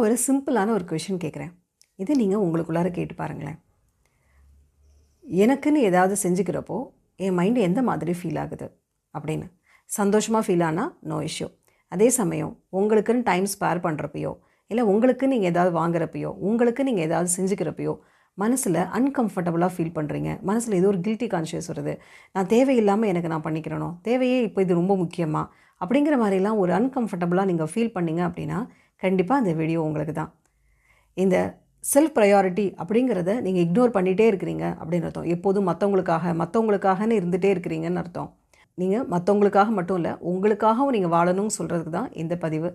நான் ஒரு சிம்பிளான ஒரு கொஷின் கேட்குறேன். இதை நீங்கள் உங்களுக்குள்ளார கேட்டு பாருங்களேன். எனக்குன்னு ஏதாவது செஞ்சுக்கிறப்போ என் மைண்டு எந்த மாதிரி ஃபீல் ஆகுது அப்படின்னு. சந்தோஷமாக ஃபீல் ஆனால் நோ இஷ்யூ. அதே சமயம் உங்களுக்குன்னு டைம் ஸ்பேர் பண்ணுறப்பையோ, இல்லை உங்களுக்கு நீங்கள் ஏதாவது வாங்குறப்பையோ, உங்களுக்கு நீங்கள் ஏதாவது செஞ்சுக்கிறப்பையோ மனசில் அன்கம்ஃபர்டபுளாக ஃபீல் பண்ணுறீங்க. மனசில் ஏதோ ஒரு கில்ட்டி கான்ஷியஸ் வருது. நான் தேவையில்லாமல் எனக்கு நான் பண்ணிக்கிறனோ, தேவையே இப்போ இது ரொம்ப முக்கியமாக அப்படிங்கிற மாதிரிலாம் ஒரு அன்கம்ஃபர்டபுளாக நீங்கள் ஃபீல் பண்ணீங்க அப்படின்னா கண்டிப்பாக அந்த வீடியோ உங்களுக்கு தான். இந்த செல்ஃப் ப்ரையாரிட்டி அப்படிங்கிறத நீங்கள் இக்னோர் பண்ணிகிட்டே இருக்கிறீங்க அப்படின்னு அர்த்தம். எப்போதும் மற்றவங்களுக்காகன்னு இருந்துகிட்டே இருக்கிறீங்கன்னு அர்த்தம். நீங்கள் மற்றவங்களுக்காக மட்டும் இல்லை, உங்களுக்காகவும் நீங்கள் வாழணும்னு சொல்கிறதுக்கு தான் இந்த பதிவு.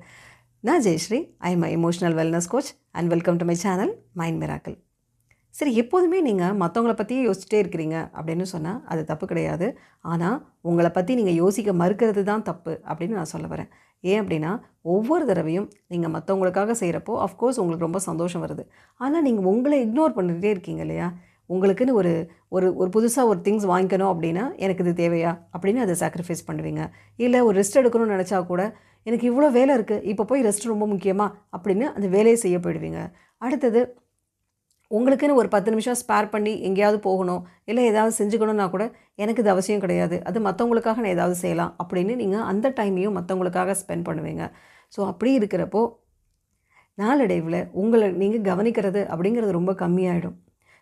நான் Jayashree, I am emotional wellness coach and welcome to my channel mind miracle. சரி, எப்போதுமே நீங்கள் மற்றவங்கள பற்றியே யோசிச்சிட்டே இருக்கிறீங்க அப்படின்னு சொன்னால் அது தப்பு கிடையாது. ஆனால் உங்களை பற்றி நீங்கள் யோசிக்க மறுக்கிறது தான் தப்பு அப்படின்னு நான் சொல்ல வரேன். ஏன் அப்படின்னா, ஒவ்வொரு தடவையும் நீங்கள் மற்றவங்களுக்காக செய்கிறப்போ அஃப்கோர்ஸ் உங்களுக்கு ரொம்ப சந்தோஷம் வருது. ஆனால் நீங்கள் உங்களை இக்னோர் பண்ணிகிட்டே இருக்கீங்க இல்லையா? உங்களுக்குன்னு ஒரு ஒரு ஒரு புதுசாக ஒரு திங்ஸ் வாங்கிக்கணும் அப்படின்னா எனக்கு இது தேவையா அப்படின்னு அதை சாக்ரிஃபைஸ் பண்ணுவீங்க. இல்லை ஒரு ரெஸ்ட் எடுக்கணும்னு நினச்சா கூட எனக்கு இவ்வளோ வேலை இருக்குது, இப்போ போய் ரெஸ்ட் ரொம்ப முக்கியமா அப்படின்னு அந்த வேலையை செய்ய போயிடுவீங்க. அடுத்தது உங்களுக்குன்னு ஒரு 10 நிமிஷம் ஸ்பேர் பண்ணி எங்கேயாவது போகணும், இல்லை ஏதாவது செஞ்சுக்கணுன்னா கூட எனக்கு இது அவசியம் கிடையாது, அது மற்றவங்களுக்காக நான் ஏதாவது செய்யலாம் அப்படின்னு நீங்கள் அந்த டைமையும் மற்றவங்களுக்காக ஸ்பெண்ட் பண்ணுவீங்க. ஸோ அப்படி இருக்கிறப்போ நாளடைவில் உங்களை நீங்கள் கவனிக்கிறது அப்படிங்கிறது ரொம்ப கம்மியாயிடும்.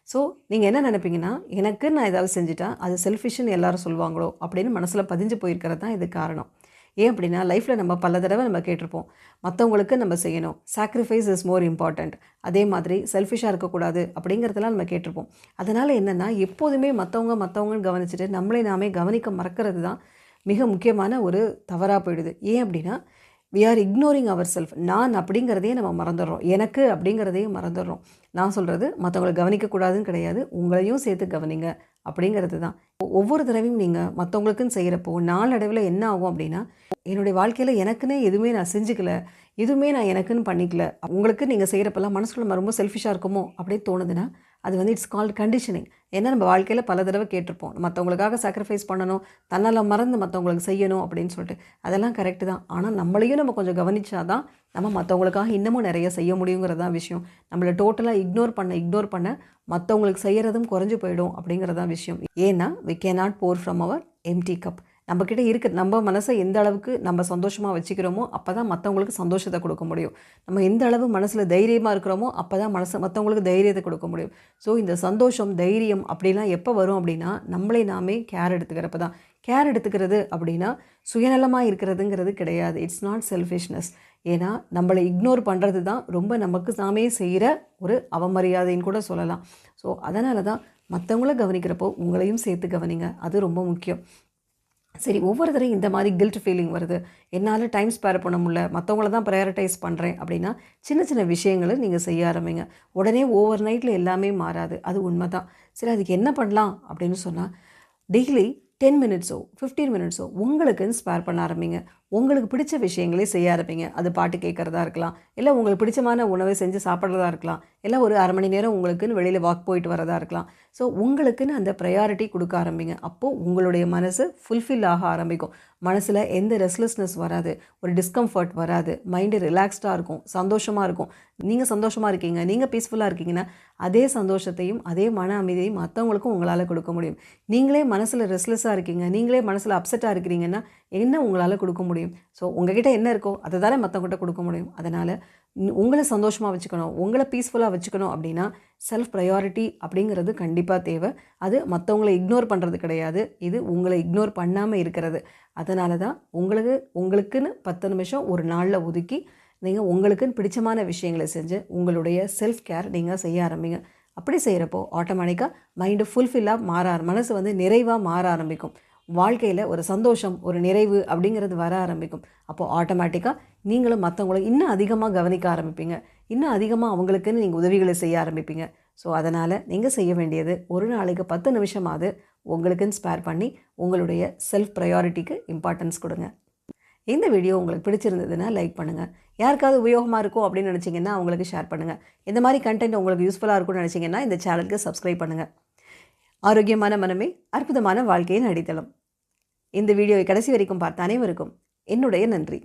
ஸோ நீங்கள் என்ன நினைப்பீங்கன்னா, எனக்கு நான் ஏதாவது செஞ்சுட்டா அது செல்ஃபிஷ்ன்னு எல்லாரும் சொல்லுவாங்களோ அப்படின்னு மனசில் பதிஞ்சு போயிருக்கிறது தான் இது காரணம். ஏன் அப்படின்னா, லைஃப்பில் நம்ம பல தடவை நம்ம கேட்டிருப்போம், மற்றவங்களுக்கு நம்ம செய்யணும், சாக்ரிஃபைஸ் இஸ் மோர் இம்பார்ட்டண்ட், அதே மாதிரி செல்ஃபிஷாக இருக்கக்கூடாது அப்படிங்கிறதெல்லாம் நம்ம கேட்டிருப்போம். அதனால் என்னென்னா, எப்போதுமே மற்றவங்கன்னு கவனிச்சுட்டு நம்மளே நாமே கவனிக்க மறக்கிறது தான் மிக முக்கியமான ஒரு தவறாக போயிடுது. ஏன் அப்படின்னா, we are ignoring our self. நான் அப்படிங்கிறதையே நம்ம மறந்துடுறோம், எனக்கு அப்படிங்கிறதையும் மறந்துடுறோம். நான் சொல்கிறது மற்றவங்களை கவனிக்கக்கூடாதுன்னு கிடையாது, உங்களையும் சேர்த்து கவனிங்க அப்படிங்கிறது தான். ஒவ்வொரு தடவையும் நீங்கள் மற்றவங்களுக்குன்னு செய்கிறப்போ நாளடைவில் என்ன ஆகும் அப்படின்னா, என்னுடைய வாழ்க்கையில் எனக்குன்னே எதுவுமே நான் செஞ்சுக்கல, எதுவுமே நான் எனக்குன்னு பண்ணிக்கல, உங்களுக்கு நீங்கள் செய்கிறப்பெல்லாம் மனசுக்குள்ள ரொம்ப செல்ஃபிஷாக இருக்குமோ அப்படின்னு தோணுதுன்னா அது வந்து இட்ஸ் கால்டு கண்டிஷனிங். ஏன்னா நம்ம வாழ்க்கையில் பல தடவை கேட்டிருப்போம், மற்றவங்களுக்காக சாக்ரிஃபைஸ் பண்ணணும், தன்னால் மறந்து மற்றவங்களுக்கு செய்யணும் அப்படின்னு சொல்லிட்டு. அதெல்லாம் கரெக்டு தான். ஆனால் நம்மளையும் நம்ம கொஞ்சம் கவனிச்சாதான் நம்ம மற்றவங்களுக்காக இன்னமும் நிறைய செய்ய முடியுங்கிறது தான் விஷயம். நம்மளை டோட்டலாக இக்னோர் பண்ண மற்றவங்களுக்கு செய்கிறதும் குறைஞ்சி போயிடும் அப்படிங்கிறது தான் விஷயம். ஏன்னா we can not pour from our empty cup. நம்மக்கிட்ட இருக்க நம்ம மனசை எந்த அளவுக்கு நம்ம சந்தோஷமாக வச்சுக்கிறோமோ அப்போ தான் மற்றவங்களுக்கு சந்தோஷத்தை கொடுக்க முடியும். நம்ம எந்த அளவு மனசில் தைரியமாக இருக்கிறோமோ அப்போ தான் மற்றவங்களுக்கு தைரியத்தை கொடுக்க முடியும். ஸோ இந்த சந்தோஷம், தைரியம் அப்படிலாம் எப்போ வரும் அப்படின்னா, நம்மளே நாமே கேர் எடுத்துக்கிறப்ப தான். கேர் எடுத்துக்கிறது அப்படின்னா சுயநலமாக இருக்கிறதுங்கிறது கிடையாது. It's not selfishness. ஏன்னா நம்மளை இக்னோர் பண்ணுறது தான் ரொம்ப நமக்கு நாமே செய்கிற ஒரு அவமரியாதைன்னு கூட சொல்லலாம். ஸோ அதனால தான் மற்றவங்கள கவனிக்கிறப்போ உங்களையும் சேர்த்து கவனிங்க, அது ரொம்ப முக்கியம். சரி, ஒவ்வொரு தடவையும் இந்த மாதிரி கில்ட் ஃபீலிங் வருது, என்னால் டைம் ஸ்பேர் பண்ண முடியல, மற்றவங்கள தான் ப்ரையாரிட்டைஸ் பண்ணுறேன் அப்படின்னா சின்ன சின்ன விஷயங்களை நீங்கள் செய்ய ஆரம்பிங்க. உடனே ஓவர் நைட்டில் எல்லாமே மாறாது, அது உண்மை தான். சரி, அதுக்கு என்ன பண்ணலாம் அப்படின்னு சொன்னால், டெய்லி 10 மினிட்ஸோ 15 மினிட்ஸோ உங்களுக்குன்னு ஸ்பேர் பண்ண ஆரம்பிங்க. உங்களுக்கு பிடிச்ச விஷயங்களே செய்ய ஆரம்பிங்க. அது பாட்டு கேட்குறதா இருக்கலாம், இல்லை உங்களுக்கு பிடிச்சமான உணவை செஞ்சு சாப்பிட்றதா இருக்கலாம், இல்லை ஒரு அரை மணி நேரம் உங்களுக்குன்னு வெளியில் வாக் போயிட்டு வரதா இருக்கலாம். ஸோ உங்களுக்குன்னு அந்த ப்ரையாரிட்டி கொடுக்க ஆரம்பிங்க. அப்போது உங்களுடைய மனசு ஃபுல்ஃபில் ஆக ஆரம்பிக்கும். மனசில் எந்த ரெஸ்ட்லெஸ்னஸ் வராது, ஒரு டிஸ்கம்ஃபர்ட் வராது, மைண்டு ரிலாக்ஸ்டாக இருக்கும், சந்தோஷமாக இருக்கும். நீங்கள் சந்தோஷமாக இருக்கீங்க, நீங்கள் பீஸ்ஃபுல்லாக இருக்கீங்கன்னா அதே சந்தோஷத்தையும் அதே மன அமைதியையும் மற்றவங்களுக்கும் உங்களால் கொடுக்க முடியும். நீங்களே மனசில் ரெஸ்ட்லெஸ்ஸாக இருக்கீங்க, நீங்களே மனசில் அப்செட்டாக இருக்கிறீங்கன்னா என்ன உங்களால் கொடுக்க முடியும்? ஸோ உங்கள்கிட்ட என்ன இருக்கோ அதை தானே மற்றவங்ககிட்ட கொடுக்க முடியும். அதனால் உங்களை சந்தோஷமாக வச்சுக்கணும், உங்களை பீஸ்ஃபுல்லாக வச்சுக்கணும் அப்படின்னா செல்ஃப் ப்ரையாரிட்டி அப்படிங்கிறது கண்டிப்பாக தேவை. அது மற்றவங்களை இக்னோர் பண்ணுறது கிடையாது, இது உங்களை இக்னோர் பண்ணாமல் இருக்கிறது. அதனால தான் உங்களுக்குன்னு 10 நிமிஷம் ஒரு நாளில் ஒதுக்கி நீங்கள் உங்களுக்குன்னு பிடிச்சமான விஷயங்களை செஞ்சு உங்களுடைய செல்ஃப் கேர் நீங்கள் செய்ய ஆரம்பிங்க. அப்படி செய்கிறப்போ ஆட்டோமேட்டிக்காக மைண்டு ஃபுல்ஃபில்லாக மனசு வந்து நிறைவாக மாற ஆரம்பிக்கும். வாழ்க்கையில் ஒரு சந்தோஷம், ஒரு நிறைவு அப்படிங்கிறது வர ஆரம்பிக்கும். அப்போது ஆட்டோமேட்டிக்காக நீங்களும் மற்றவங்கள இன்னும் அதிகமாக கவனிக்க ஆரம்பிப்பீங்க, இன்னும் அதிகமாக அவங்களுக்குன்னு நீங்கள் உதவிகளை செய்ய ஆரம்பிப்பீங்க. ஸோ அதனால் நீங்கள் செய்ய வேண்டியது, ஒரு நாளைக்கு 10 நிமிஷமாவது உங்களுக்குன்னு ஸ்பேர் பண்ணி உங்களுடைய செல்ஃப் ப்ரையாரிட்டிக்கு இம்பார்ட்டன்ஸ் கொடுங்க. இந்த வீடியோ உங்களுக்கு பிடிச்சிருந்ததுன்னா லைக் பண்ணுங்கள். யாருக்காவது உபயோகமாக இருக்கும் அப்படின்னு நினச்சிங்கன்னா அவங்களுக்கு ஷேர் பண்ணுங்கள். இந்த மாதிரி கண்டென்ட் உங்களுக்கு யூஸ்ஃபுல்லாக இருக்கும்னு நினச்சிங்கன்னா இந்த சேனலுக்கு சப்ஸ்கிரைப் பண்ணுங்கள். ஆரோக்கியமான மனமே அற்புதமான வாழ்க்கையின் அடித்தளம். இந்த வீடியோவை கடைசி வரைக்கும் பார்த்த அனைவருக்கும் என்னுடைய நன்றி.